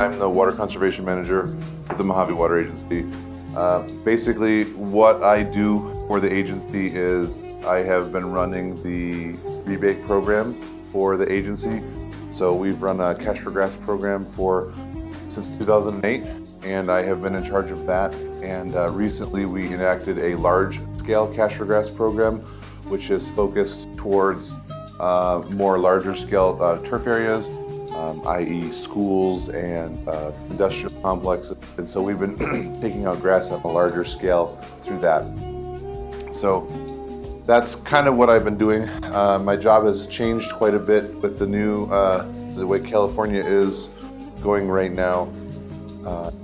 I'm the Water Conservation Manager with the Mojave Water Agency. Basically, what I do for the agency is I have been running the rebate programs for the agency. So we've run a Cash for Grass program since 2008, and I have been in charge of that. And recently we enacted a large-scale Cash for Grass program, which is focused towards more larger-scale turf areas, i.e. schools and industrial complexes. And so we've been taking out grass on a larger scale through that. So that's kind of what I've been doing. My job has changed quite a bit with the way California is going right now.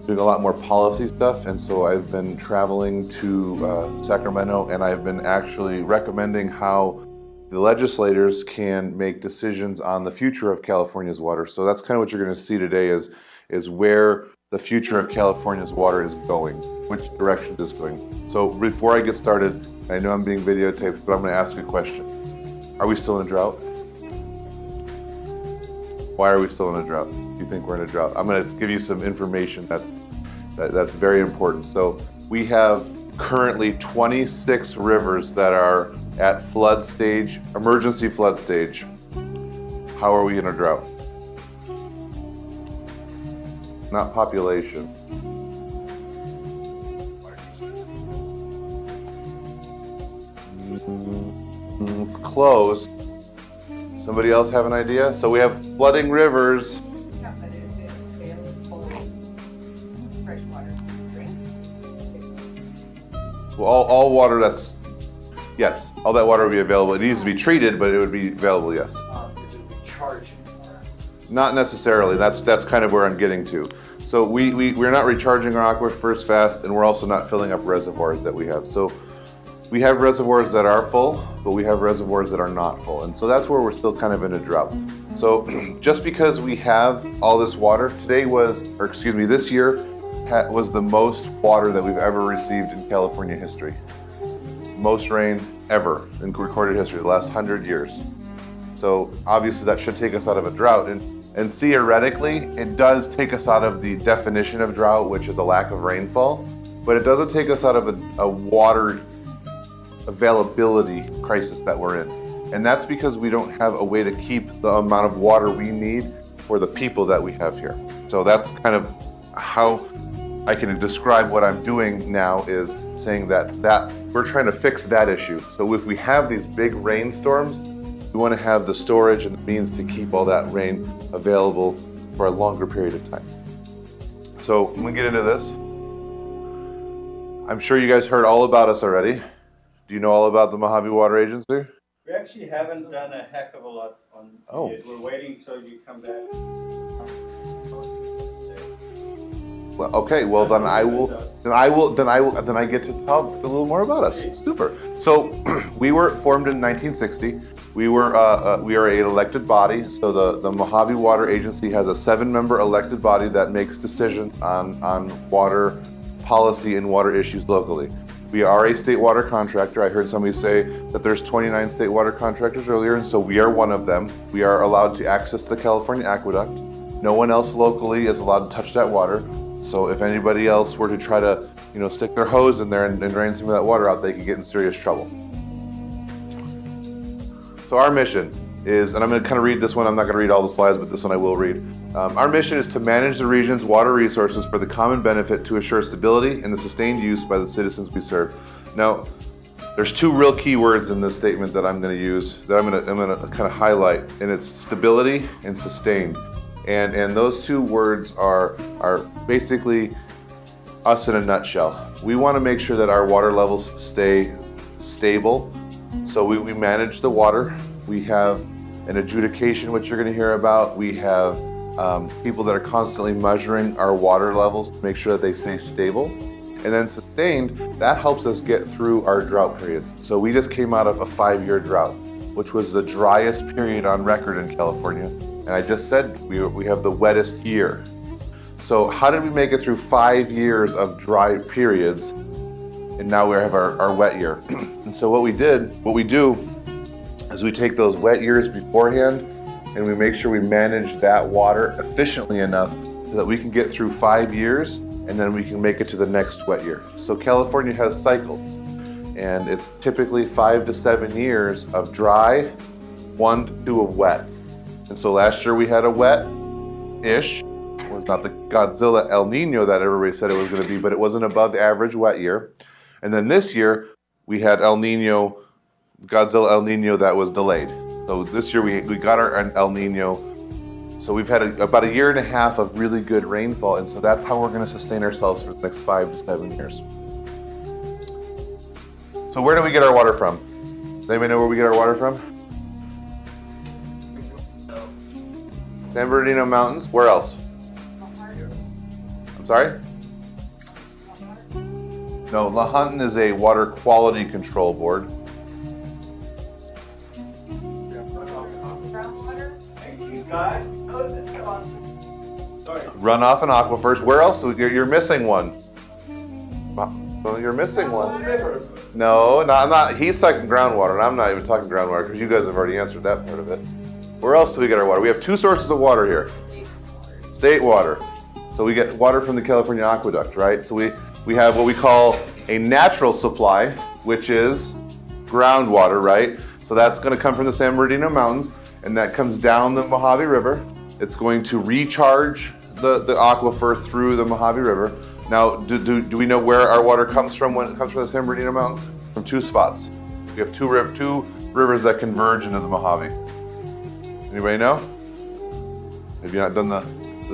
Doing a lot more policy stuff, and so I've been traveling to Sacramento, and I've been actually recommending how the legislators can make decisions on the future of California's water. So that's kind of what you're going to see today is where the future of California's water is going, which direction it's going. So before I get started, I know I'm being videotaped, but I'm going to ask a question. Are we still in a drought? Why are we still in a drought? Do you think we're in a drought? I'm going to give you some information that's very important. So we have currently 26 rivers that are at flood stage, emergency flood stage. How are we in a drought? Not population. It's close. Somebody else have an idea? So we have flooding rivers. Yeah, but is it available fresh water to drink? Well, all water that's, yes, all that water will be available. It needs to be treated, but it would be available, yes. Is it recharging? Not necessarily. That's kind of where I'm getting to. So we're not recharging our aquifers fast, and we're also not filling up reservoirs that we have. So we have reservoirs that are full, but we have reservoirs that are not full. And so that's where we're still kind of in a drought. So just because we have all this water, this year was the most water that we've ever received in California history. Most rain ever in recorded history, the last 100 years. So obviously that should take us out of a drought. And theoretically, it does take us out of the definition of drought, which is a lack of rainfall, but it doesn't take us out of a water availability crisis that we're in. And that's because we don't have a way to keep the amount of water we need for the people that we have here. So that's kind of how I can describe what I'm doing now, is saying that we're trying to fix that issue. So if we have these big rainstorms, we want to have the storage and the means to keep all that rain available for a longer period of time. So I'm gonna get into this. I'm sure you guys heard all about us already. Do you know all about the Mojave Water Agency? We actually haven't done a heck of a lot on it. We're waiting till you come back. Well, okay. Well, then I get to talk a little more about us. Super. So we were formed in 1960. We are an elected body. So the Mojave Water Agency has a 7-member elected body that makes decisions on water policy and water issues locally. We are a state water contractor. I heard somebody say that there's 29 state water contractors earlier, and so we are one of them. We are allowed to access the California aqueduct. No one else locally is allowed to touch that water. So if anybody else were to try to, stick their hose in there and drain some of that water out, they could get in serious trouble. So our mission is, and I'm going to kind of read this one. I'm not going to read all the slides, but this one I will read. Our mission is to manage the region's water resources for the common benefit to assure stability and the sustained use by the citizens we serve. Now, there's 2 real key words in this statement that I'm going to use, that I'm going to kind of highlight, and it's stability and sustained. And those 2 words are basically us in a nutshell. We want to make sure that our water levels stay stable. So we manage the water. We have an adjudication, which you're going to hear about. We have people that are constantly measuring our water levels to make sure that they stay stable. And then sustained, that helps us get through our drought periods. So we just came out of a 5-year drought, which was the driest period on record in California. And I just said we have the wettest year. So how did we make it through 5 years of dry periods, and now we have our wet year? And so what we do is we take those wet years beforehand, and we make sure we manage that water efficiently enough to so that we can get through 5 years and then we can make it to the next wet year. So California has cycled, and it's typically 5 to 7 years of dry, 1 to 2 of wet. And so last year we had a wet-ish. It was not the Godzilla El Nino that everybody said it was going to be, but it was an above average wet year. And then this year we had Godzilla El Nino that was delayed. So this year we got our El Nino. So we've had about a year and a half of really good rainfall, and so that's how we're going to sustain ourselves for the next 5 to 7 years. So where do we get our water from? Does anybody know where we get our water from? San Bernardino Mountains. Where else? I'm sorry? No, La Hunton is a water quality control board. Groundwater? Thank you, guys. Oh, this answer. Sorry. Runoff and aquifers. Where else? You're missing one. Well, you're missing one. River. No, I'm not. He's talking groundwater, and I'm not even talking groundwater because you guys have already answered that part of it. Where else do we get our water? We have 2 sources of water here. State water. So we get water from the California Aqueduct, right? So we have what we call a natural supply, which is groundwater, right? So that's going to come from the San Bernardino Mountains, and that comes down the Mojave River. It's going to recharge the aquifer through the Mojave River. Now, do we know where our water comes from when it comes from the San Bernardino Mountains? From 2 spots. We have two rivers that converge into the Mojave. Anybody know? Have you not done the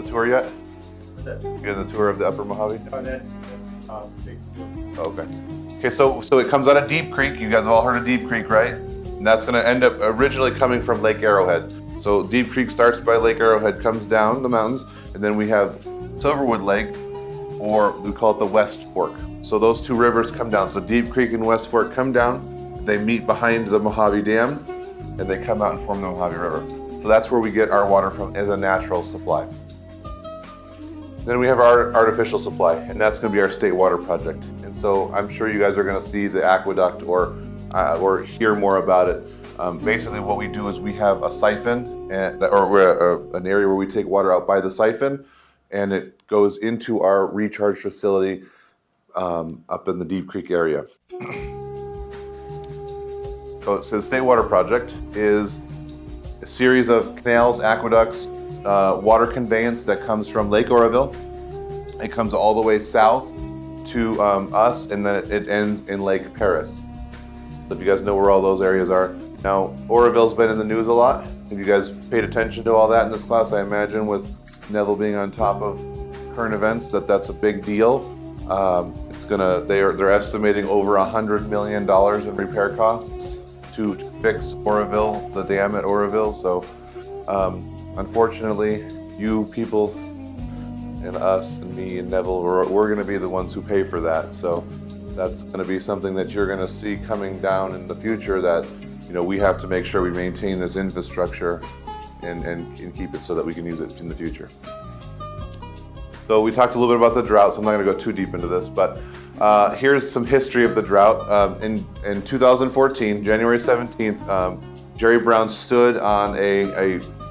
tour yet? What's that? You done the tour of the Upper Mojave? No, that's big deal. Oh, okay. Okay, so it comes out of Deep Creek. You guys have all heard of Deep Creek, right? And that's going to end up originally coming from Lake Arrowhead. So Deep Creek starts by Lake Arrowhead, comes down the mountains, and then we have Silverwood Lake, or we call it the West Fork. So those 2 rivers come down. So Deep Creek and West Fork come down. They meet behind the Mojave Dam, and they come out and form the Mojave River. So that's where we get our water from as a natural supply. Then we have our artificial supply, and that's going to be our state water project. And so I'm sure you guys are going to see the aqueduct or hear more about it. Basically, what we do is we have a siphon, or an area where we take water out by the siphon, and it goes into our recharge facility up in the Deep Creek area. So the state water project is a series of canals, aqueducts, water conveyance that comes from Lake Oroville. It comes all the way south to us, and then it ends in Lake Paris. So if you guys know where all those areas are. Now, Oroville's been in the news a lot. Have you guys paid attention to all that in this class? I imagine with Neville being on top of current events, that's a big deal. They're estimating over $100 million in repair costs to fix Oroville, the dam at Oroville. So unfortunately, you people and us and me and Neville, we're going to be the ones who pay for that. So that's going to be something that you're going to see coming down in the future, that we have to make sure we maintain this infrastructure and keep it so that we can use it in the future. So we talked a little bit about the drought, so I'm not going to go too deep into this, but here's some history of the drought. In 2014, January 17th, Jerry Brown stood on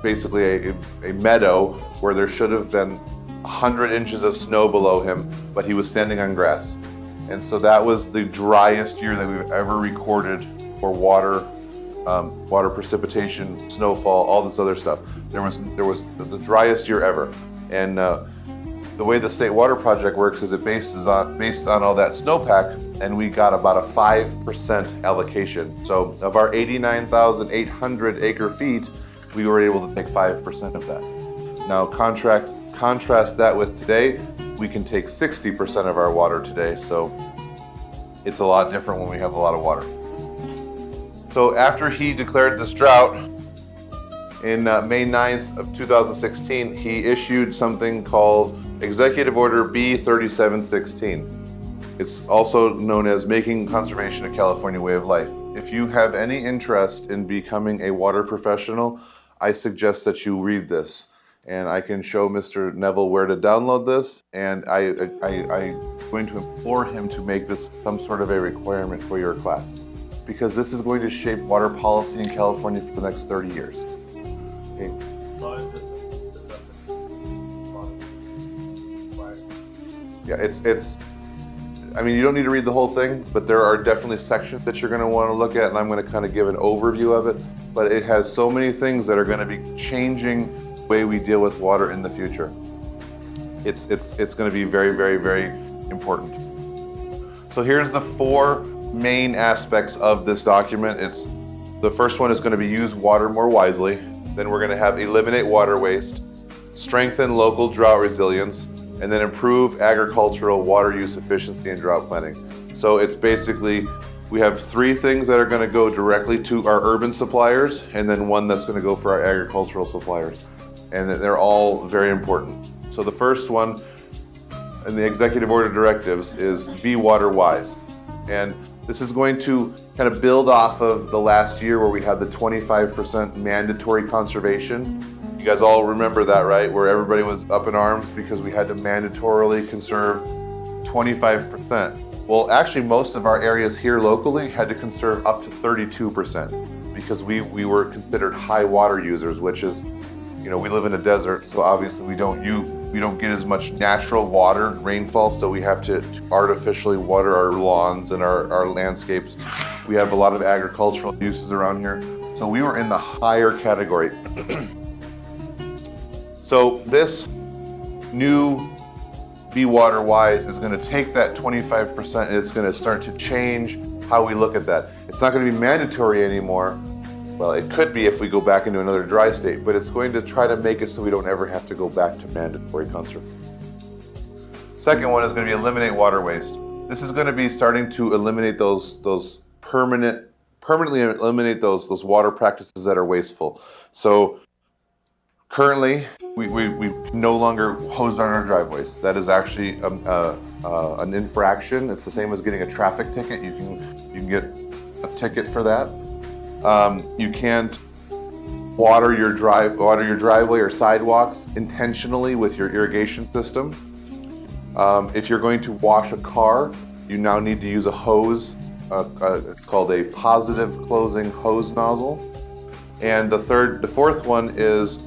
basically a meadow where there should have been 100 inches of snow below him, but he was standing on grass. And so that was the driest year that we've ever recorded for water precipitation, snowfall, all this other stuff. There was the driest year ever. And the way the State Water Project works is it based on all that snowpack, and we got about a 5% allocation. So of our 89,800 acre feet, we were able to take 5% of that. Now contrast that with today, we can take 60% of our water today, so it's a lot different when we have a lot of water. So after he declared this drought, in May 9th of 2016, he issued something called Executive Order B3716. It's also known as Making Conservation a California Way of Life. If you have any interest in becoming a water professional, I suggest that you read this. And I can show Mr. Neville where to download this, and I'm going to implore him to make this some sort of a requirement for your class, because this is going to shape water policy in California for the next 30 years. Okay. Yeah, I mean, you don't need to read the whole thing, but there are definitely sections that you're going to want to look at, and I'm going to kind of give an overview of it. But it has so many things that are going to be changing the way we deal with water in the future. It's going to be very, very, very important. So here's the 4 main aspects of this document. The first one is going to be use water more wisely. Then we're going to have eliminate water waste, strengthen local drought resilience, and then improve agricultural water use efficiency and drought planning. So it's basically, we have 3 things that are going to go directly to our urban suppliers, and then 1 that's going to go for our agricultural suppliers. And they're all very important. So the first one in the executive order directives is be water wise. And this is going to kind of build off of the last year where we had the 25% mandatory conservation. You guys all remember that, right? Where everybody was up in arms because we had to mandatorily conserve 25%. Well, actually, most of our areas here locally had to conserve up to 32% because we were considered high water users, which is, you know, we live in a desert, so obviously we don't get as much natural water, rainfall, so we have to artificially water our lawns and our landscapes. We have a lot of agricultural uses around here, so we were in the higher category. So this new Be Water Wise is going to take that 25% and it's going to start to change how we look at that. It's not going to be mandatory anymore. Well, it could be if we go back into another dry state, but it's going to try to make it so we don't ever have to go back to mandatory conservation. Second one is going to be eliminate water waste. This is going to be starting to eliminate those permanently eliminate those water practices that are wasteful. So currently, we no longer hose down our driveways. That is actually an infraction. It's the same as getting a traffic ticket. You can get a ticket for that. You can't water your driveway or sidewalks intentionally with your irrigation system. If you're going to wash a car, you now need to use a hose. It's called a positive closing hose nozzle. And the fourth one is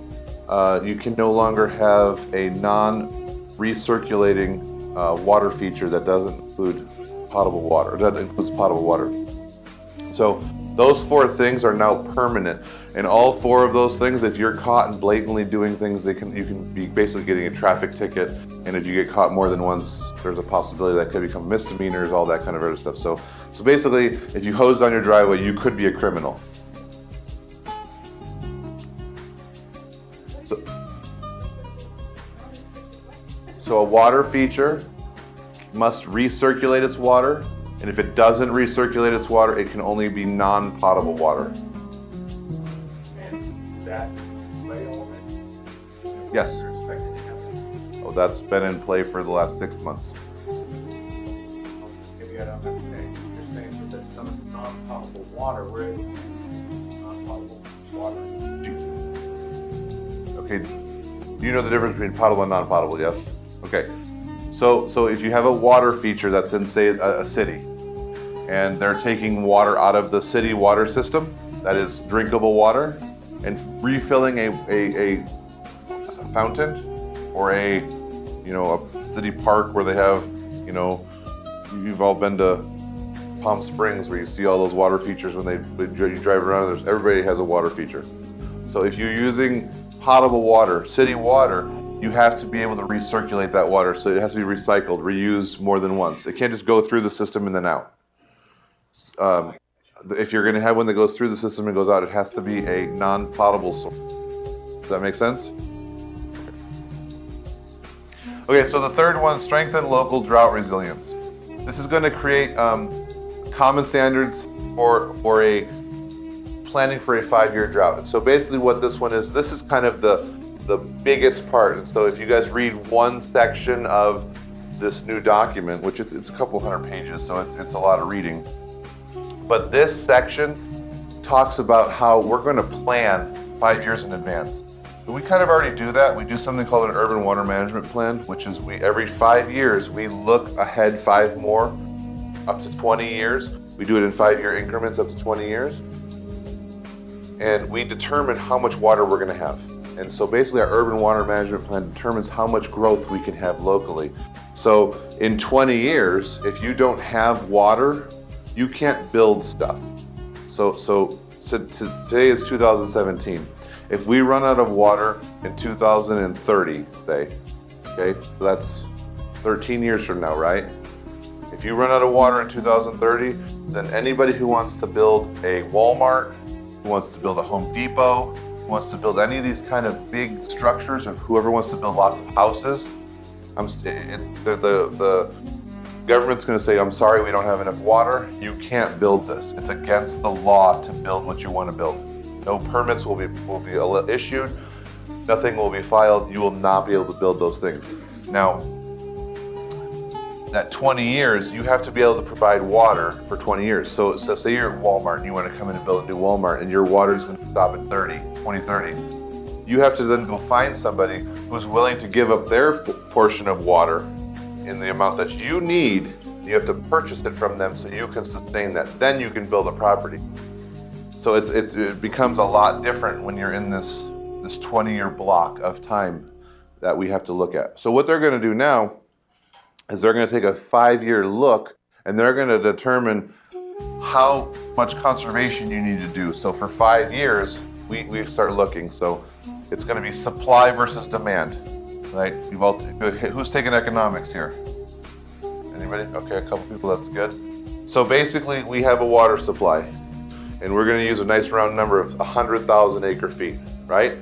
you can no longer have a non-recirculating water feature that doesn't include potable water. That includes potable water. So those 4 things are now permanent, and all 4 of those things, if you're caught and blatantly doing things, you can be basically getting a traffic ticket. And if you get caught more than once, there's a possibility that could become misdemeanors, all that kind of other stuff. So basically, if you hose down your driveway, you could be a criminal. So a water feature must recirculate its water, and if it doesn't recirculate its water, it can only be non-potable water. And that play element? Yes. You're expecting to happen? Oh, that's been in play for the last 6 months. Maybe I don't understand. You're saying so that some non-potable water, where non-potable water. Okay, you know the difference between potable and non-potable, yes? Okay, so if you have a water feature that's in, say, a city, and they're taking water out of the city water system, that is drinkable water, and refilling a fountain or a city park where they have, you've all been to Palm Springs where you see all those water features when you drive around. Everybody has a water feature. So if you're using potable water, city water, you have to be able to recirculate that water. So it has to be recycled, reused more than once. It can't just go through the system and then out. If you're going to have one that goes through the system and goes out, it has to be a non-potable source. Does that make sense? Okay, so the third one, strengthen local drought resilience. This is going to create common standards for a planning for a 5-year drought. So basically what this one is, this is kind of the biggest part. And so if you guys read one section of this new document, which it's a couple hundred pages, so it's a lot of reading. But this section talks about how we're going to plan 5 years in advance. We kind of already do that. We do something called an urban water management plan, which is every 5 years, we look ahead 5 more, up to 20 years. We do it in 5-year increments up to 20 years. And we determine how much water we're going to have. And so basically our urban water management plan determines how much growth we can have locally. So in 20 years, if you don't have water, you can't build stuff. So today is 2017. If we run out of water in 2030, say, okay, so that's 13 years from now, right? If you run out of water in 2030, then anybody who wants to build a Walmart, who wants to build a Home Depot, who wants to build any of these kind of big structures, of whoever wants to build lots of houses, the government's going to say, I'm sorry, we don't have enough water. You can't build this. It's against the law to build what you want to build. No permits will be issued. Nothing will be filed. You will not be able to build those things. Now, that 20 years, you have to be able to provide water for 20 years. So say you're at Walmart and you want to come in and build a new Walmart and your water is going to stop at 2030. You have to then go find somebody who's willing to give up their portion of water in the amount that you need. You have to purchase it from them so you can sustain that. Then you can build a property. So it becomes a lot different when you're in this 20-year block of time that we have to look at. So what they're going to do now is they're going to take a 5-year look and they're going to determine how much conservation you need to do. So for 5 years, we start looking. So it's going to be supply versus demand, right? Who's taking economics here? Anybody? Okay, a couple people, that's good. So basically we have a water supply and we're going to use a nice round number of 100,000 acre feet, right?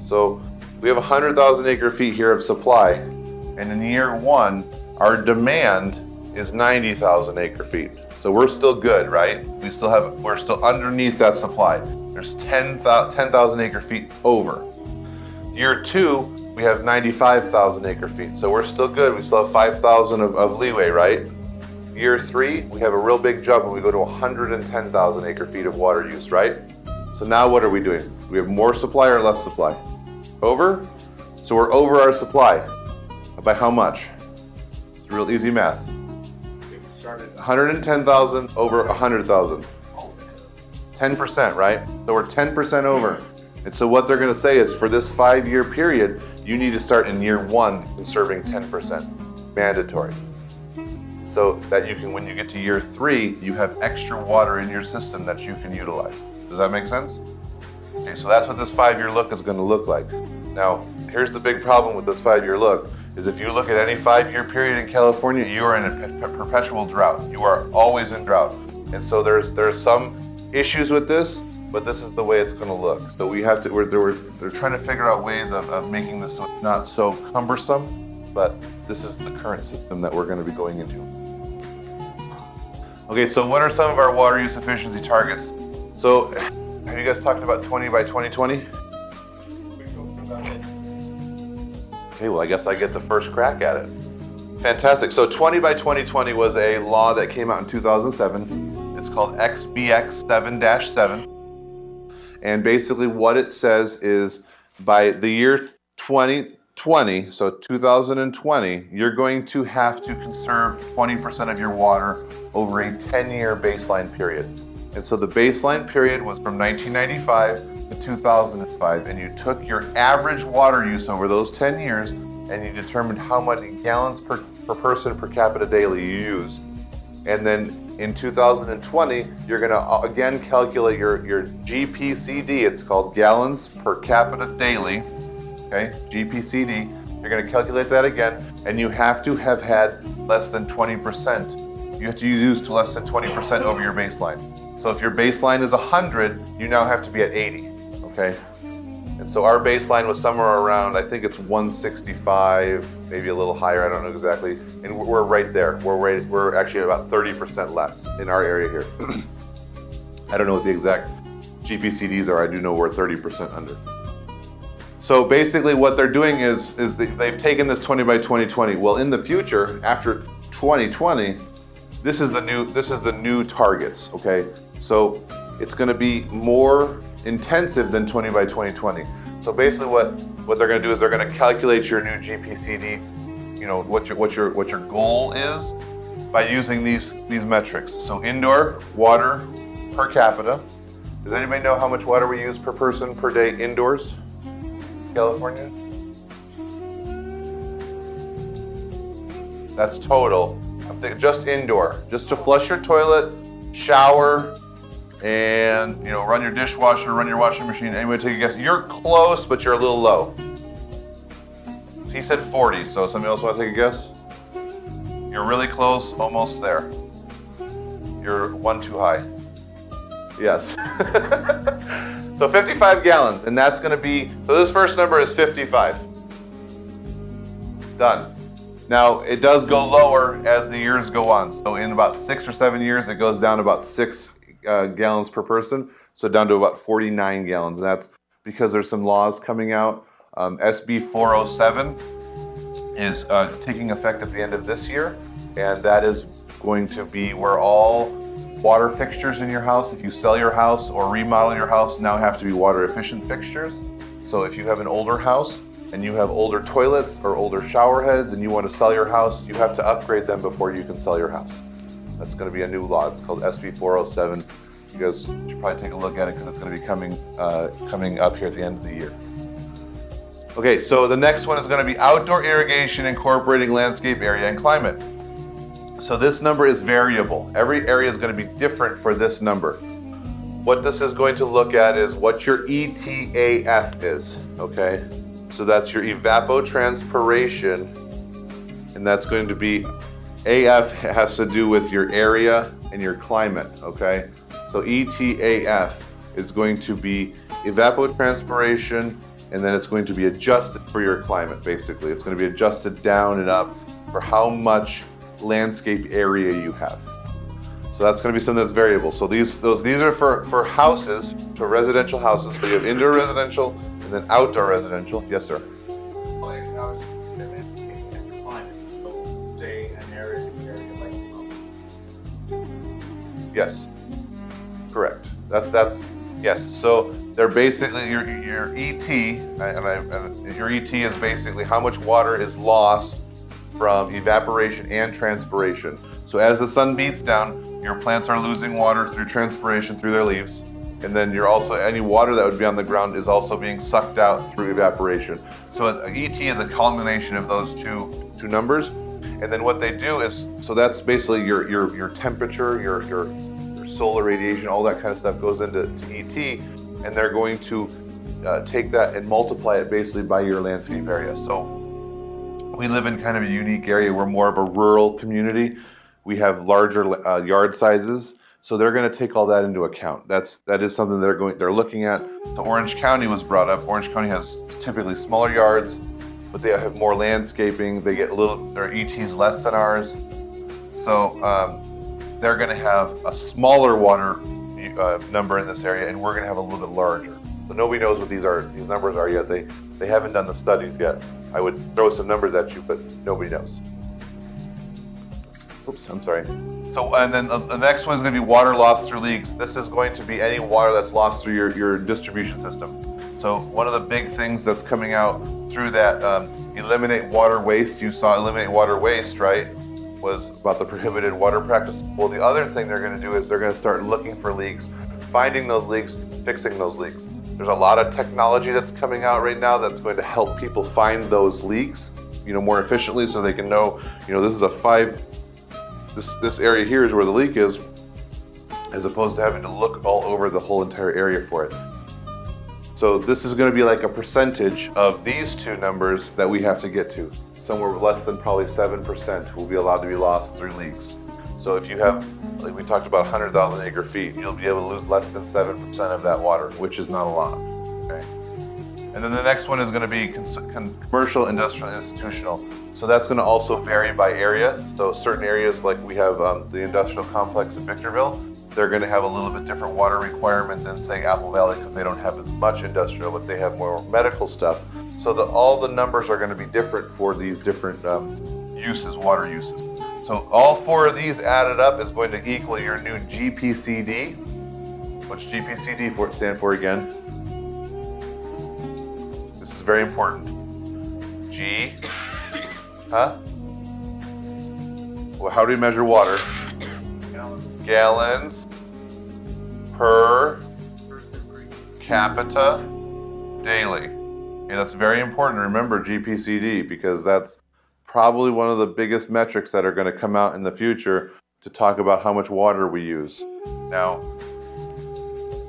So we have 100,000 acre feet here of supply, and in year 1, our demand is 90,000 acre feet. So we're still good, right? We're still underneath that supply. There's 10,000 acre feet over. Year 2, we have 95,000 acre feet. So we're still good. We still have 5,000 of leeway, right? Year 3, we have a real big jump and we go to 110,000 acre feet of water use, right? So now what are we doing? Do we have more supply or less supply? Over? So we're over our supply. By how much? It's real easy math. 110,000 over 100,000. 10%, right? So we're 10% over. And so what they're going to say is for this 5-year period, you need to start in year 1 conserving 10%. Mandatory. So that you can, when you get to year 3, you have extra water in your system that you can utilize. Does that make sense? Okay, so that's what this 5-year look is going to look like. Now, here's the big problem with this 5-year look, is if you look at any 5-year period in California, you are in a perpetual drought. You are always in drought. And so there's some issues with this, but this is the way it's going to look. So we have to, they're trying to figure out ways of making this so it's not so cumbersome, but this is the current system that we're going to be going into. Okay, so what are some of our water use efficiency targets? So have you guys talked about 20 by 2020? Okay, well, I guess I get the first crack at it. Fantastic. So 20 by 2020 was a law that came out in 2007. It's called XBX 7-7. And basically what it says is by the year 2020, so 2020, you're going to have to conserve 20% of your water over a 10-year baseline period. And so the baseline period was from 1995 to 2005, and you took your average water use over those 10 years and you determined how many gallons per person per capita daily you use. And then in 2020, you're gonna again calculate your GPCD, it's called gallons per capita daily, okay, GPCD. You're gonna calculate that again, and you have to have had less than 20%. You have to use less than 20% over your baseline. So if your baseline is 100, you now have to be at 80, okay? And so our baseline was somewhere around, I think it's 165, maybe a little higher, I don't know exactly. And we're right there. We're actually about 30% less in our area here. I don't know what the exact GPCDs are. I do know we're 30% under. So basically what they're doing is they've taken this 20 by 2020. Well, in the future, after 2020, this is the new targets, okay? So it's gonna be more intensive than 20 by 2020. So basically what they're gonna do is they're gonna calculate your new GPCD, you know, what your goal is by using these metrics. So indoor water per capita. Does anybody know how much water we use per person per day indoors? California? That's total. I'm thinking just indoor, just to flush your toilet, shower, and run your dishwasher, run your washing machine. Anybody take a guess? You're close, but you're a little low. He said 40, so somebody else want to take a guess? You're really close, almost there. You're one too high. Yes. So 55 gallons, and that's going to be, so this first number is 55. Done. Now, it does go lower as the years go on. So in about 6 or 7 years, it goes down to about 6 gallons per person. So down to about 49 gallons. And that's because there's some laws coming out. SB 407 is taking effect at the end of this year. And that is going to be where all water fixtures in your house, if you sell your house or remodel your house, now have to be water efficient fixtures. So if you have an older house and you have older toilets or older shower heads and you want to sell your house, you have to upgrade them before you can sell your house. That's going to be a new law. It's called SB 407. You guys should probably take a look at it because it's going to be coming up here at the end of the year. Okay, so the next one is going to be outdoor irrigation incorporating landscape area and climate. So this number is variable. Every area is going to be different for this number. What this is going to look at is what your ETAF is, okay? So that's your evapotranspiration, and that's going to be, AF has to do with your area and your climate, okay? So ETAF is going to be evapotranspiration, and then it's going to be adjusted for your climate, basically. It's going to be adjusted down and up for how much landscape area you have. So that's going to be something that's variable. So these are for houses, for residential houses. So you have indoor residential and then outdoor residential. Yes, sir. Like I was in climate, so say an area like Yes, correct. That's yes. So they're basically your ET, and your ET is basically how much water is lost from evaporation and transpiration. So as the sun beats down, your plants are losing water through transpiration through their leaves, and then you're also, any water that would be on the ground is also being sucked out through evaporation. So ET is a culmination of those two numbers, and then what they do is, so that's basically your temperature, your solar radiation, all that kind of stuff goes into ET, and they're going to take that and multiply it basically by your landscape area. So we live in kind of a unique area. We're more of a rural community. We have larger yard sizes, so they're going to take all that into account. That is something they're looking at. So Orange County was brought up. Orange County has typically smaller yards, but they have more landscaping. They get their ET's less than ours, so they're going to have a smaller water number in this area, and we're going to have a little bit larger. So nobody knows what these numbers are yet. They haven't done the studies yet. I would throw some numbers at you, but nobody knows. Oops, I'm sorry. So, and then the next one is going to be water lost through leaks. This is going to be any water that's lost through your distribution system. So one of the big things that's coming out through that, eliminate water waste. You saw eliminate water waste, right? Was about the prohibited water practice. Well, the other thing they're going to do is they're going to start looking for leaks, finding those leaks, fixing those leaks. There's a lot of technology that's coming out right now that's going to help people find those leaks, more efficiently, so they can know, this is this area here is where the leak is, as opposed to having to look all over the whole entire area for it. So this is going to be like a percentage of these two numbers that we have to get to. Somewhere less than probably 7% will be allowed to be lost through leaks. So if you have, like we talked about 100,000 acre feet, you'll be able to lose less than 7% of that water, which is not a lot, okay? And then the next one is going to be commercial, industrial, institutional. So that's going to also vary by area. So certain areas, like we have the industrial complex in Victorville, they're going to have a little bit different water requirement than, say, Apple Valley, because they don't have as much industrial, but they have more medical stuff. So all the numbers are going to be different for these different uses, water uses. So all four of these added up is going to equal your new GPCD. What's GPCD stand for again? This is very important. G, Well, how do we measure water? Gallons per capita daily. And that's very important to remember GPCD, because that's probably one of the biggest metrics that are going to come out in the future to talk about how much water we use. Now,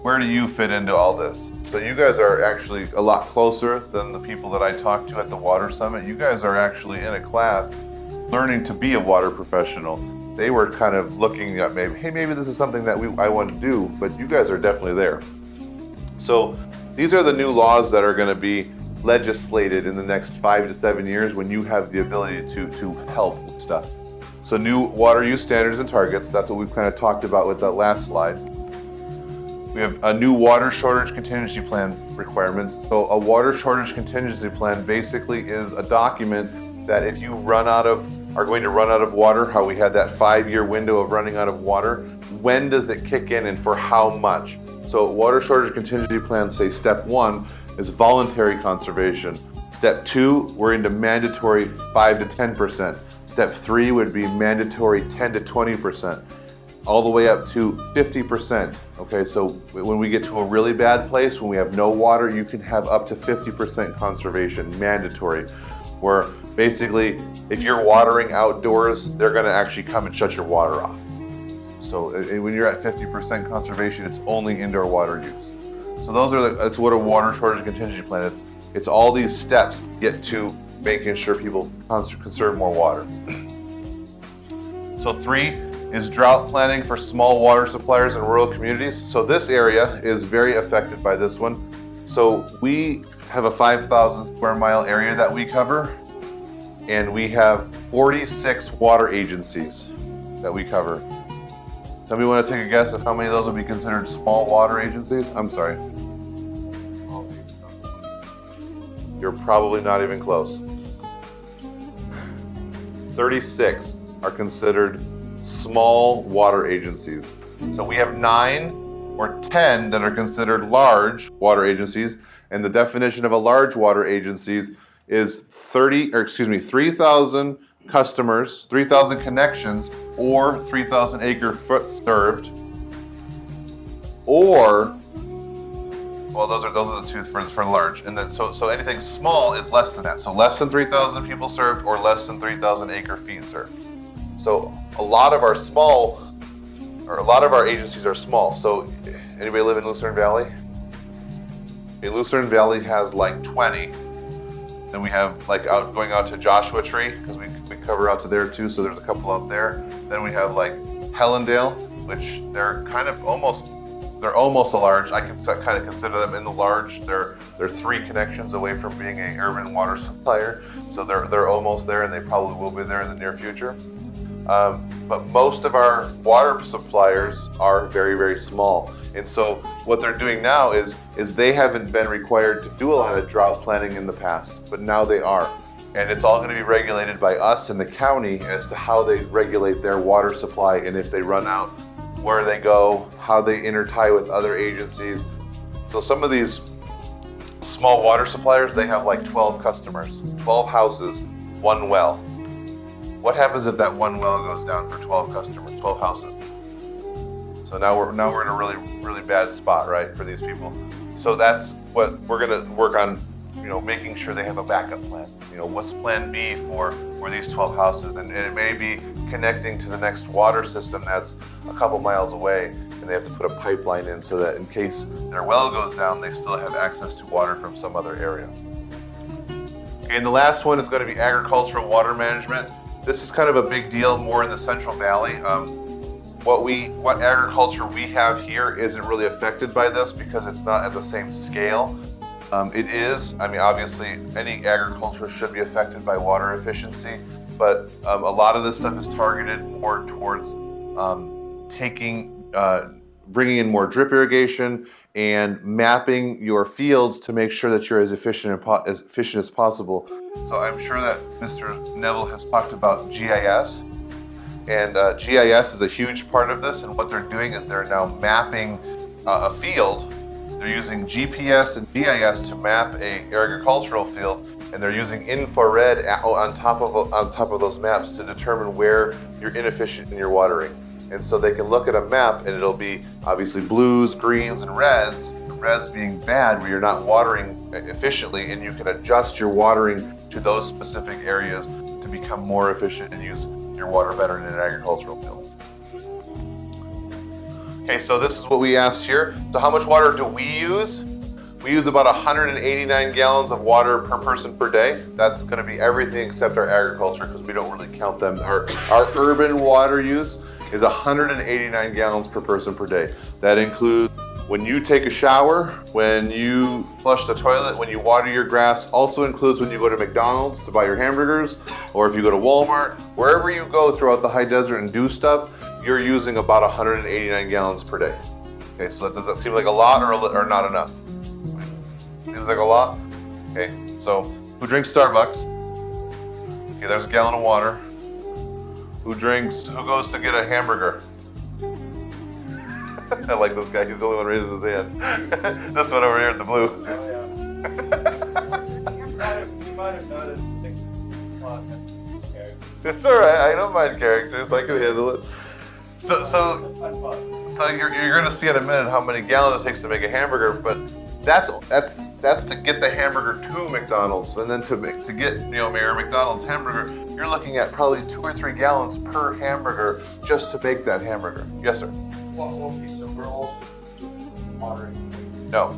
where do you fit into all this? So you guys are actually a lot closer than the people that I talked to at the Water Summit. You guys are actually in a class learning to be a water professional. They were kind of looking at maybe, hey, maybe this is something that I want to do, but you guys are definitely there. So these are the new laws that are going to be legislated in the next 5 to 7 years when you have the ability to help with stuff. So new water use standards and targets, that's what we've kind of talked about with that last slide. We have a new water shortage contingency plan requirements. So a water shortage contingency plan basically is a document that if you are going to run out of water, how we had that 5-year window of running out of water, when does it kick in and for how much? So water shortage contingency plan, say step 1 is voluntary conservation. Step 2, we're into mandatory 5 to 10%. Step 3 would be mandatory 10 to 20%. All the way up to 50%. Okay, so when we get to a really bad place, when we have no water, you can have up to 50% conservation, mandatory, where basically if you're watering outdoors, they're gonna actually come and shut your water off. So when you're at 50% conservation, it's only indoor water use. So that's what a water shortage contingency plan is. It's all these steps to get to making sure people conserve more water. So 3 is drought planning for small water suppliers in rural communities. So this area is very affected by this one. So we have a 5,000 square mile area that we cover, and we have 46 water agencies that we cover. Somebody want to take a guess at how many of those would be considered small water agencies? I'm sorry. You're probably not even close. 36 are considered small water agencies. So we have 9 or 10 that are considered large water agencies, and the definition of a large water agencies is 3,000 customers, 3,000 connections, or 3,000 acre foot served, or those are the two for large, and then so anything small is less than that. So less than 3,000 people served or less than 3,000 acre feet served. So a lot of our agencies are small. So anybody live in Lucerne Valley? Okay, Lucerne Valley has like 20. Then we have like going out to Joshua Tree, because we cover out to there too. So there's a couple out there. Then we have like Hellendale, which they're almost a large. I can kind of consider them in the large. They're 3 connections away from being an urban water supplier. So they're almost there, and they probably will be there in the near future. But most of our water suppliers are very, very small. And so what they're doing now is they haven't been required to do a lot of drought planning in the past, but now they are. And it's all going to be regulated by us and the county as to how they regulate their water supply, and if they run out, where they go, how they intertie with other agencies. So some of these small water suppliers, they have like 12 customers, 12 houses, 1 well. What happens if that 1 well goes down for 12 customers, 12 houses? So now we're in a really, really bad spot, right, for these people. So that's what we're gonna work on, making sure they have a backup plan. What's plan B for these 12 houses? And it may be connecting to the next water system that's a couple miles away, and they have to put a pipeline in so that in case their well goes down, they still have access to water from some other area. Okay, and the last one is going to be agricultural water management. This is kind of a big deal more in the Central Valley. What agriculture we have here isn't really affected by this because it's not at the same scale. It is, obviously any agriculture should be affected by water efficiency, but a lot of this stuff is targeted more towards bringing in more drip irrigation and mapping your fields to make sure that you're as efficient as possible. So I'm sure that Mr. Neville has talked about GIS, and GIS is a huge part of this, and what they're doing is they're now mapping a field. They're using GPS and GIS to map an agricultural field, and they're using infrared on top of those maps to determine where you're inefficient in your watering. And so they can look at a map, and it'll be obviously blues, greens, and reds. Reds being bad, where you're not watering efficiently, and you can adjust your watering to those specific areas to can become more efficient and use your water better in an agricultural field. Okay, so this is what we asked here. So how much water do we use? We use about 189 gallons of water per person per day. That's going to be everything except our agriculture because we don't really count them. Our urban water use is 189 gallons per person per day. That includes when you take a shower, when you flush the toilet, when you water your grass, also includes when you go to McDonald's to buy your hamburgers, or if you go to Walmart, wherever you go throughout the high desert and do stuff, you're using about 189 gallons per day. Okay, so does that seem like a lot or not enough? Seems like a lot? Okay, so who drinks Starbucks? Okay, there's a gallon of water. Who goes to get a hamburger? I like this guy, he's the only one raising his hand. This one over here in the blue. Oh, yeah. You might have noticed the last character. It's alright, I don't mind characters, I can handle it. So you're gonna see in a minute how many gallons it takes to make a hamburger, but that's to get the hamburger to McDonald's, and then to get your McDonald's hamburger, you're looking at probably 2 or 3 gallons per hamburger just to make that hamburger. Yes, sir. Well, okay, so we're also watering. No.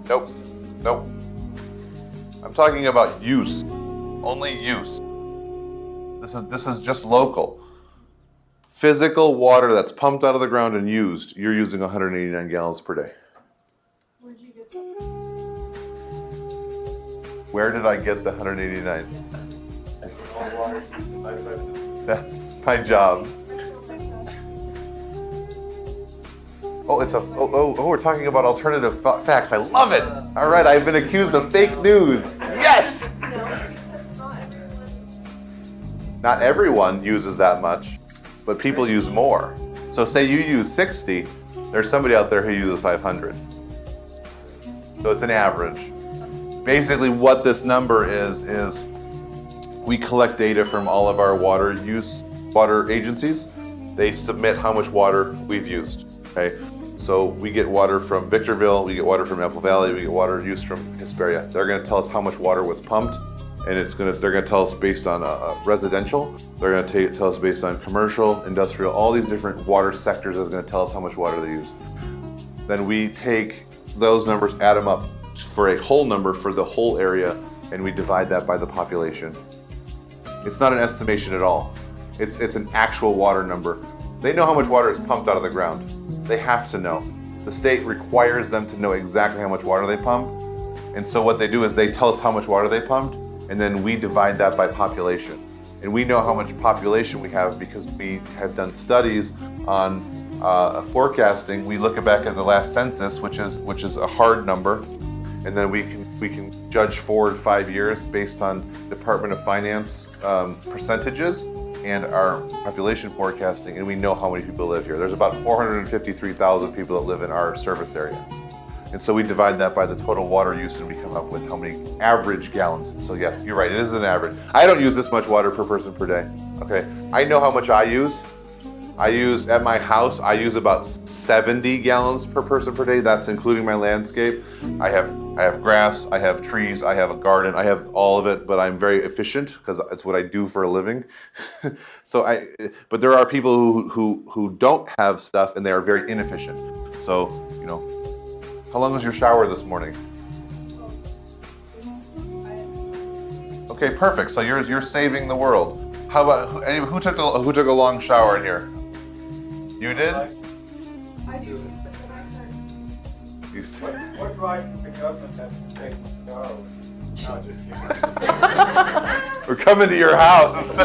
Nope. Nope. I'm talking about use. Only use. This is just local. Physical water that's pumped out of the ground and used, you're using 189 gallons per day. Where'd you get that? Where did I get the 189? That's all water used by the That's my job. Oh, we're talking about alternative facts. I love it. All right, I've been accused of fake news. Yes. No, because not everyone. Not everyone uses that much, but people use more. So say you use 60, there's somebody out there who uses 500. So it's an average. Basically what this number is we collect data from all of our water agencies. They submit how much water we've used, okay? So we get water from Victorville, we get water from Apple Valley, we get water used from Hesperia. They're gonna tell us how much water was pumped, and they're gonna tell us based on residential, they're gonna tell us based on commercial, industrial, all these different water sectors is gonna tell us how much water they used. Then we take those numbers, add them up for a whole number for the whole area, and we divide that by the population. It's not an estimation at all. It's an actual water number. They know how much water is pumped out of the ground. They have to know. The state requires them to know exactly how much water they pump. And so what they do is they tell us how much water they pumped, and then we divide that by population. And we know how much population we have because we have done studies on forecasting. We look back at the last census, which is a hard number, and then we can judge forward 5 years based on Department of Finance percentages and our population forecasting, and we know how many people live here. There's about 453,000 people that live in our service area. And so we divide that by the total water use and we come up with how many average gallons. So yes, you're right, it is an average. I don't use this much water per person per day, okay? I know how much I use. At my house, I use about 70 gallons per person per day. That's including my landscape. I have grass, I have trees, I have a garden, I have all of it, but I'm very efficient because it's what I do for a living. But there are people who don't have stuff and they are very inefficient. So, how long was your shower this morning? Okay, perfect. So you're saving the world. How about who took a long shower in here? You did? I do, but then I started. You started. What right does the government have to take the shower? No, just kidding. We're coming to your house.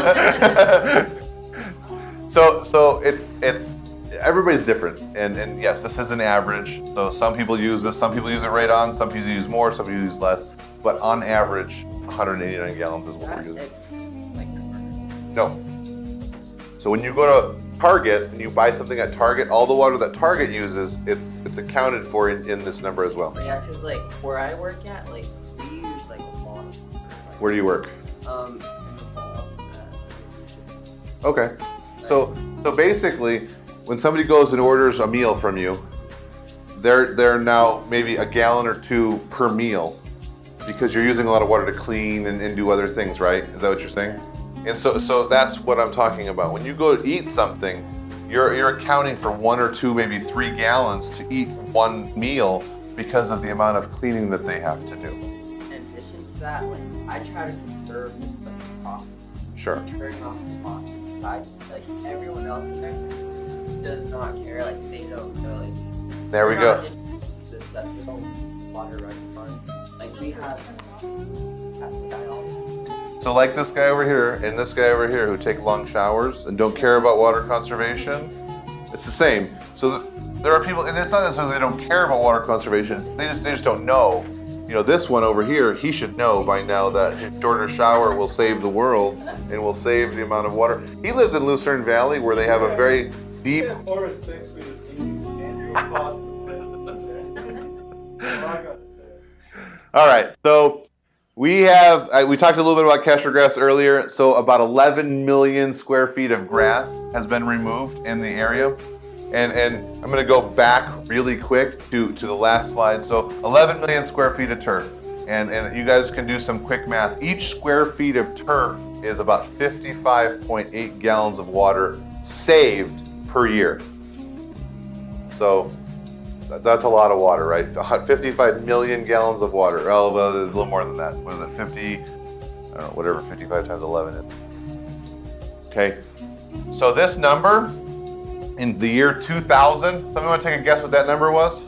So it's everybody's different, and yes, this is an average. So some people use this, some people use it right on, some people use more, some people use less. But on average, 189 gallons is what we're using. No. So when you go to Target and you buy something at Target, all the water that Target uses, it's accounted for in this number as well. Yeah, because where I work at, we use a lot of. Where do you work? In the fall. Okay. So basically, when somebody goes and orders a meal from you, they're now maybe a gallon or 2 per meal because you're using a lot of water to clean and do other things, right? Is that what you're saying? And so that's what I'm talking about. When you go to eat something, you're accounting for 1 or 2, maybe 3 gallons to eat one meal because of the amount of cleaning that they have to do. In addition to that, like I try to conserve as much as possible. Sure. Turning off the boxes. Like everyone else in there does not care. Like they don't know. Like, There we they're go. not into the accessible water running fund. Like we have that guy all. So like this guy over here and this guy over here who take long showers and don't care about water conservation, it's the same. So there are people, and it's not necessarily they don't care about water conservation, they just don't know. You know, this one over here, he should know by now that his shorter shower will save the world and will save the amount of water. He lives in Lucerne Valley where they have a very deep... I have more respect for the city and your boss. That's it. That's all I got to say. All right, so we talked a little bit about Castor grass earlier. So about 11 million square feet of grass has been removed in the area. And I'm going to go back really quick to the last slide. So 11 million square feet of turf. And you guys can do some quick math. Each square feet of turf is about 55.8 gallons of water saved per year. So that's a lot of water, right? 55 million gallons of water. Oh, well, a little more than that. What is it? 50, I don't know, whatever 55 times 11 is. Okay. So this number in the year 2000, somebody want to take a guess what that number was?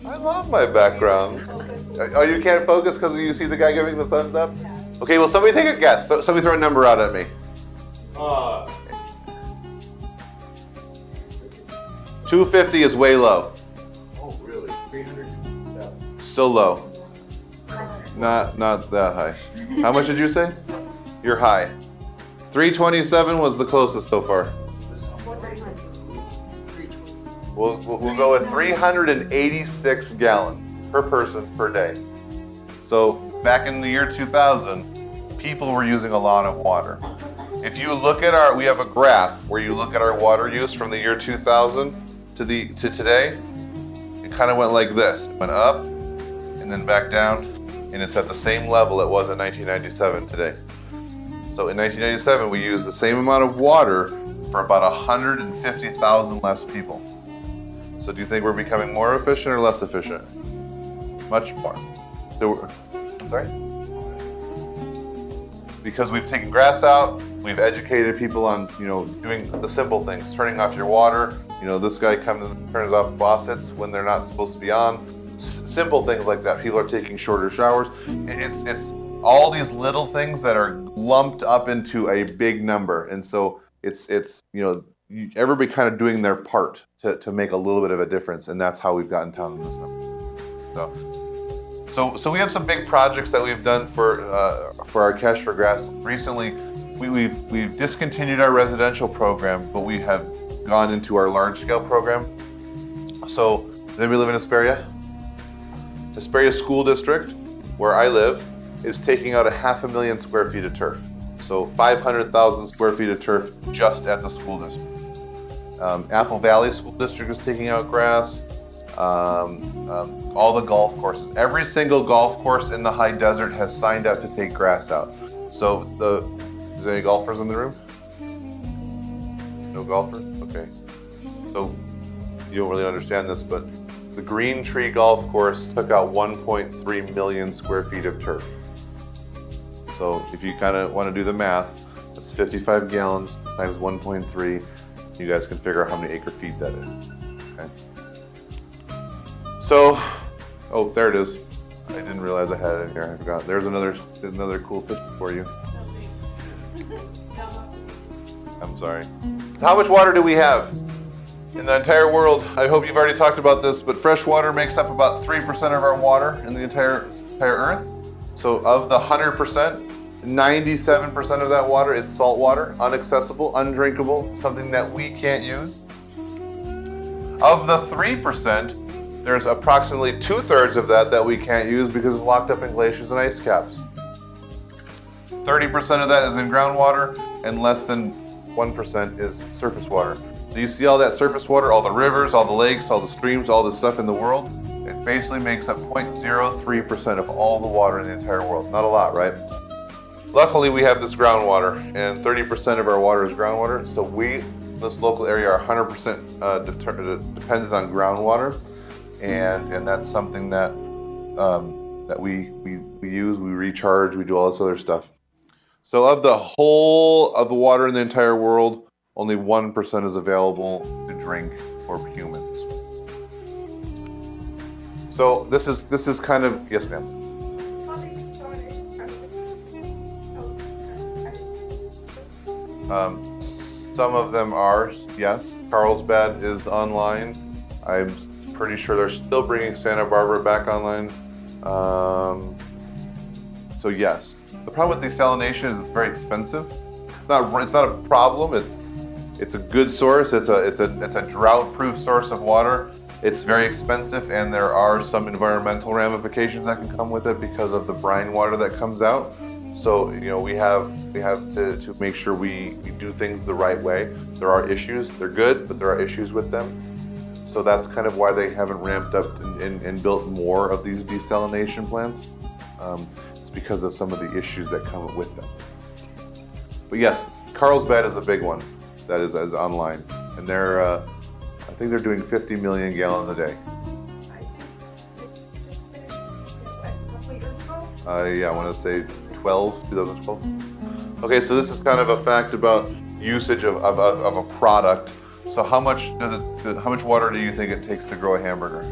I love my background. Oh, you can't focus because you see the guy giving the thumbs up? Okay, well, somebody take a guess. Somebody throw a number out at me. 250 is way low. Oh, really? 300. Still low. Not that high. How much did you say? You're high. 327 was the closest so far. We'll go with 386 gallons per person per day. So back in the year 2000, people were using a lot of water. If you look at we have a graph where you look at our water use from the year 2000 to today. It kind of went like this. It went up and then back down, and it's at the same level it was in 1997 today. So in 1997, we used the same amount of water for about 150,000 less people. So do you think we're becoming more efficient or less efficient? Much more. So sorry? Because we've taken grass out, we've educated people on, doing the simple things, turning off your water. This guy comes and turns off faucets when they're not supposed to be on. Simple things like that. People are taking shorter showers. It's all these little things that are lumped up into a big number. And so it's everybody kind of doing their part to make a little bit of a difference. And that's how we've gotten down to this number. So we have some big projects that we've done for our Cash for Grass. Recently, we've discontinued our residential program, but we have gone into our large-scale program. So, does anybody live in Hesperia? Hesperia School District, where I live, is taking out 500,000 square feet of turf. So 500,000 square feet of turf just at the school district. Apple Valley School District is taking out grass. All the golf courses. Every single golf course in the high desert has signed up to take grass out. So is there any golfers in the room? No golfers? Okay. So you don't really understand this, but the Green Tree Golf Course took out 1.3 million square feet of turf. So if you kind of want to do the math, that's 55 gallons times 1.3. You guys can figure out how many acre feet that is. Okay. So, there it is. I didn't realize I had it in here. I forgot. There's another cool picture for you. I'm sorry. So how much water do we have in the entire world? I hope you've already talked about this, but fresh water makes up about 3% of our water in the entire Earth. So of the 100%, 97% of that water is salt water, inaccessible, undrinkable, something that we can't use. Of the 3%, there's approximately 2/3 of that we can't use because it's locked up in glaciers and ice caps. 30% of that is in groundwater, and less than 1% is surface water. Do you see all that surface water, all the rivers, all the lakes, all the streams, all the stuff in the world? basically makes up 0.03% of all the water in the entire world. Not a lot, right? Luckily, we have this groundwater, and 30% of our water is groundwater. So we, this local area, are 100% dependent on groundwater, and that's something that that we use, we recharge, we do all this other stuff. So of the whole of the water in the entire world, only 1% is available to drink for humans. So this is kind of, yes, ma'am. Some of them are, yes. Carlsbad is online. I'm pretty sure they're still bringing Santa Barbara back online. So yes. The problem with desalination is it's very expensive. It's not a problem. It's a good source. It's a drought-proof source of water. It's very expensive, and there are some environmental ramifications that can come with it because of the brine water that comes out. So we have to make sure we do things the right way. There are issues. They're good, but there are issues with them. So that's kind of why they haven't ramped up and built more of these desalination plants. It's because of some of the issues that come with them. But yes, Carlsbad is a big one that is online, and they're I think they're doing 50 million gallons a day. Yeah, I want to say 2012. Okay, so this is kind of a fact about usage of a product. So how much water do you think it takes to grow a hamburger?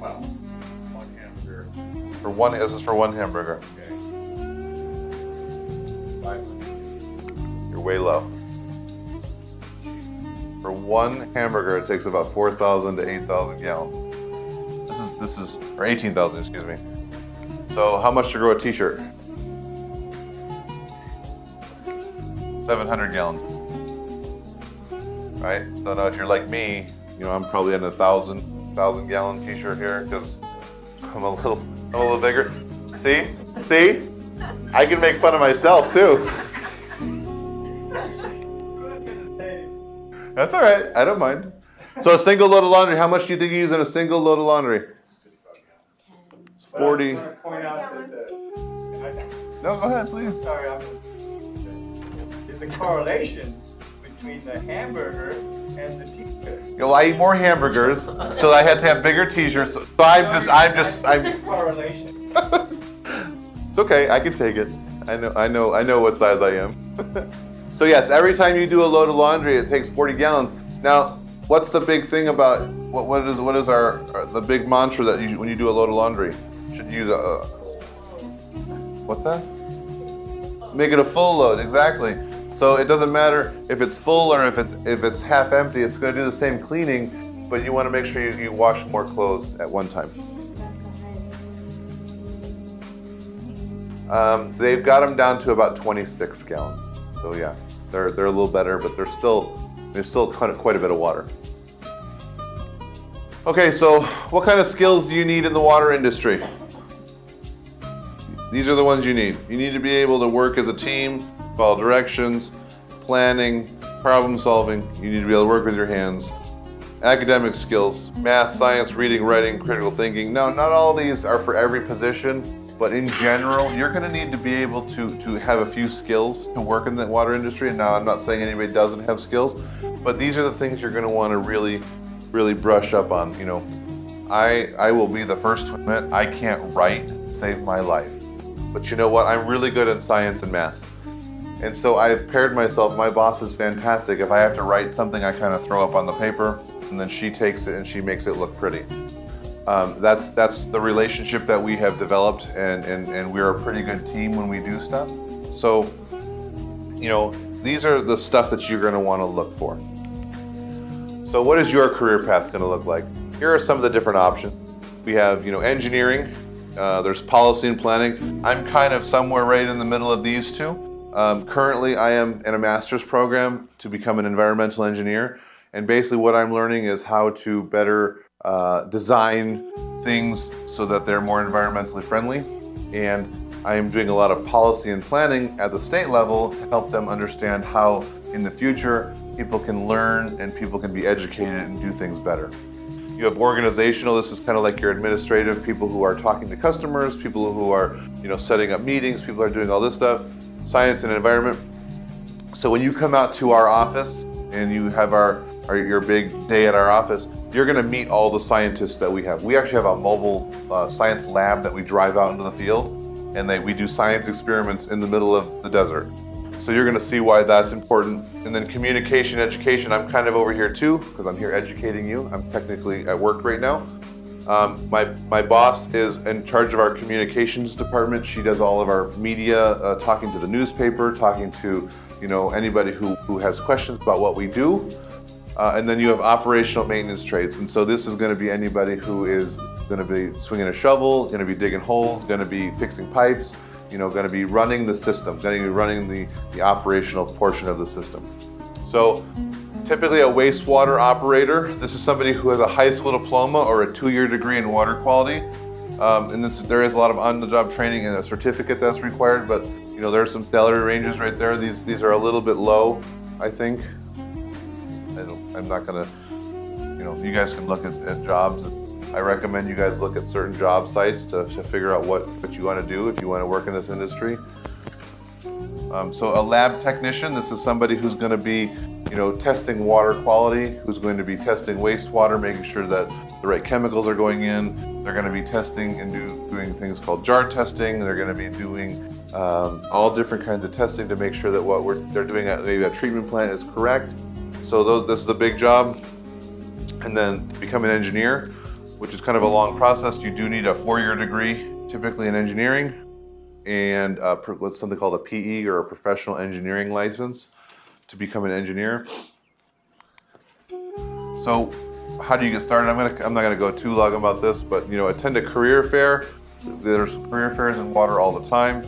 Well, one hamburger. This is for one hamburger. Okay. 500. You're way low. For one hamburger, it takes about 4,000 to 8,000 gallons. This is or 18,000, excuse me. So how much to grow a t-shirt? 700 gallons. Right? So now if you're like me, I'm probably in a 1,000 gallon t-shirt here because I'm a little bigger. See? I can make fun of myself too. That's all right. I don't mind. So a single load of laundry, how much do you think you use in a single load of laundry? It's 40. But I just want to point out that No, go ahead, please. there's a correlation between the hamburger and the t-shirt. Well, I eat more hamburgers, so I had to have bigger t-shirts. So I'm Correlation. It's okay, I can take it. I know what size I am. So yes, every time you do a load of laundry, it takes 40 gallons. Now, what's the big thing about what is the big mantra that when you do a load of laundry? Should use what's that? Make it a full load, exactly. So it doesn't matter if it's full or if it's half empty. It's going to do the same cleaning, but you want to make sure you wash more clothes at one time. They've got them down to about 26 gallons. So yeah, they're a little better, but there's still quite a bit of water. Okay, so what kind of skills do you need in the water industry? These are the ones you need. You need to be able to work as a team, follow directions, planning, problem solving. You need to be able to work with your hands. Academic skills, math, science, reading, writing, critical thinking. Now, not all of these are for every position, but in general, you're going to need to be able to have a few skills to work in the water industry. And now I'm not saying anybody doesn't have skills, but these are the things you're going to want to really brush up on. I will be the first to admit I can't write to save my life. But you know what? I'm really good at science and math. And so I've paired myself. My boss is fantastic. If I have to write something, I kind of throw up on the paper, and then she takes it and she makes it look pretty. That's the relationship that we have developed, and we're a pretty good team when we do stuff. So, these are the stuff that you're going to want to look for. So what is your career path going to look like? Here are some of the different options. We have, engineering. There's policy and planning. I'm kind of somewhere right in the middle of these two. Currently, I am in a master's program to become an environmental engineer. And basically what I'm learning is how to better design things so that they're more environmentally friendly. And I am doing a lot of policy and planning at the state level to help them understand how in the future people can learn and people can be educated and do things better. You have organizational, this is kind of like your administrative, people who are talking to customers, people who are, setting up meetings, people who are doing all this stuff, science and environment. So when you come out to our office and you have your big day at our office, you're gonna meet all the scientists that we have. We actually have a mobile science lab that we drive out into the field, and we do science experiments in the middle of the desert. So you're gonna see why that's important. And then communication, education, I'm kind of over here too, because I'm here educating you. I'm technically at work right now. My boss is in charge of our communications department. She does all of our media, talking to the newspaper, talking to anybody who has questions about what we do. And then you have operational maintenance trades. And so this is gonna be anybody who is gonna be swinging a shovel, gonna be digging holes, gonna be fixing pipes, going to be running the system, going to be running the operational portion of the system. So typically a wastewater operator, this is somebody who has a high school diploma or a 2-year degree in water quality. And there is a lot of on-the-job training and a certificate that's required, but there are some salary ranges right there. These are a little bit low, I think. I'm not gonna, you guys can look at jobs. I recommend you guys look at certain job sites to figure out what you want to do if you want to work in this industry. So a lab technician, this is somebody who's going to be, testing water quality, who's going to be testing wastewater, making sure that the right chemicals are going in. They're going to be testing and doing things called jar testing. They're going to be doing all different kinds of testing to make sure that what they're doing at maybe a treatment plant is correct. So this is a big job. And then to become an engineer, which is kind of a long process. You do need a 4-year degree, typically in engineering, and what's something called a PE or a professional engineering license to become an engineer. So how do you get started? I'm not gonna go too long about this, but attend a career fair. There's career fairs in water all the time.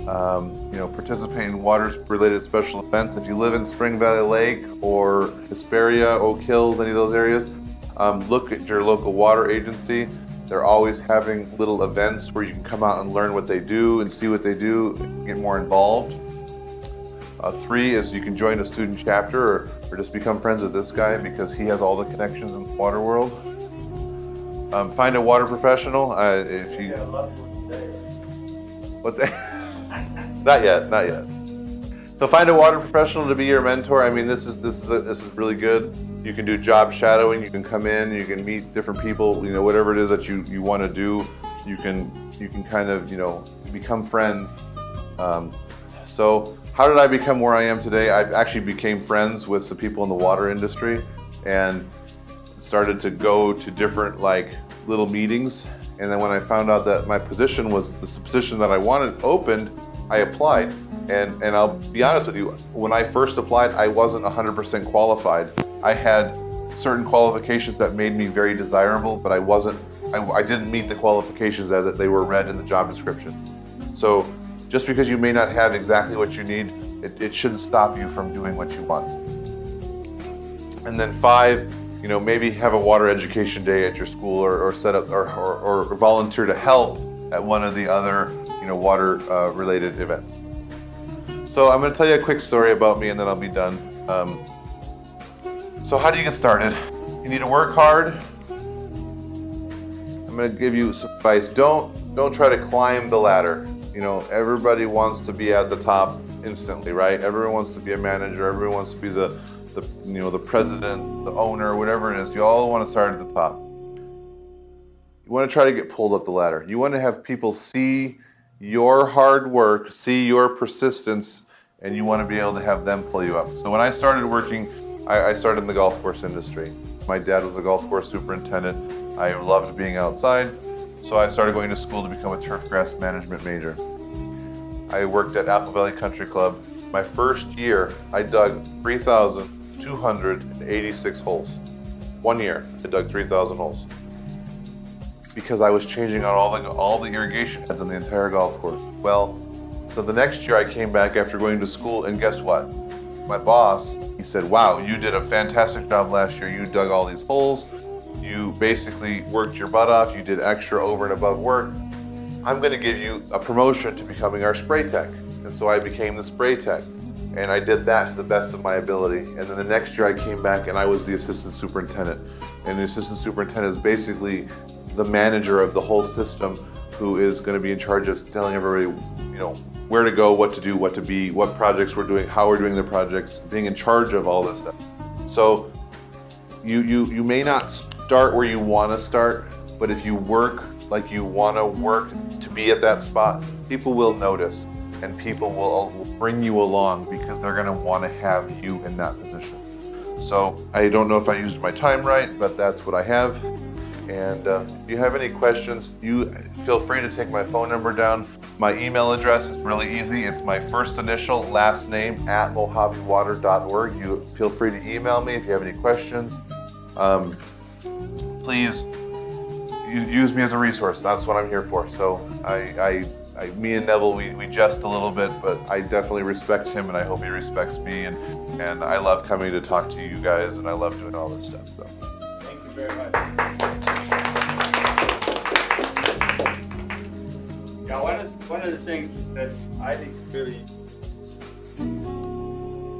Participate in water-related special events. If you live in Spring Valley Lake or Hesperia, Oak Hills, any of those areas, look at your local water agency. They're always having little events where you can come out and learn what they do and see what they do and get more involved. 3 is you can join a student chapter or just become friends with this guy because he has all the connections in the water world. Find a water professional. If you, Yeah, last one today, right? what's that? Not yet. So find a water professional to be your mentor. I mean, this is really good. You can do job shadowing. You can come in. You can meet different people. Whatever it is that you want to do, you can kind of become friends. So how did I become where I am today? I actually became friends with some people in the water industry, and started to go to different little meetings. And then when I found out that my position was the position that I wanted opened, I applied. And I'll be honest with you, when I first applied, I wasn't 100% qualified. I had certain qualifications that made me very desirable, but I didn't meet the qualifications as they were read in the job description. So just because you may not have exactly what you need, it shouldn't stop you from doing what you want. And then 5, maybe have a water education day at your school or set up or volunteer to help at one of the other, water related events. So I'm going to tell you a quick story about me and then I'll be done. So how do you get started? You need to work hard. I'm going to give you some advice. Don't try to climb the ladder. Everybody wants to be at the top instantly, right? Everyone wants to be a manager. Everyone wants to be the president, the owner, whatever it is. You all want to start at the top. You want to try to get pulled up the ladder. You want to have people see your hard work, see your persistence, and you want to be able to have them pull you up. So when I started working, I started in the golf course industry. My dad was a golf course superintendent. I loved being outside, so I started going to school to become a turf grass management major. I worked at Apple Valley Country Club. My first year, I dug 3,286 holes. 1 year, I dug 3,000 holes. Because I was changing out all the irrigation heads on the entire golf course. Well, so the next year I came back after going to school, and guess what? My boss, he said, wow, you did a fantastic job last year. You dug all these holes. You basically worked your butt off. You did extra over and above work. I'm gonna give you a promotion to becoming our spray tech. And so I became the spray tech. And I did that to the best of my ability. And then the next year I came back and I was the assistant superintendent. And the assistant superintendent is basically the manager of the whole system, who is going to be in charge of telling everybody, you know, where to go, what to do, what to be, what projects we're doing, how we're doing the projects, being in charge of all this stuff. So you may not start where you want to start, but if you work like you want to work to be at that spot, people will notice and people will bring you along because they're going to want to have you in that position. So I don't know if I used my time right, but that's what I have. And if you have any questions, you feel free to take my phone number down. My email address is really easy. It's my first initial, last name @mojavewater.org. You feel free to email me if you have any questions. Please use me as a resource. That's what I'm here for. So me and Neville, we jest a little bit, but I definitely respect him, and I hope he respects me. And I love coming to talk to you guys, and I love doing all this stuff. So. Thank you very much. Yeah, one of the things that I think really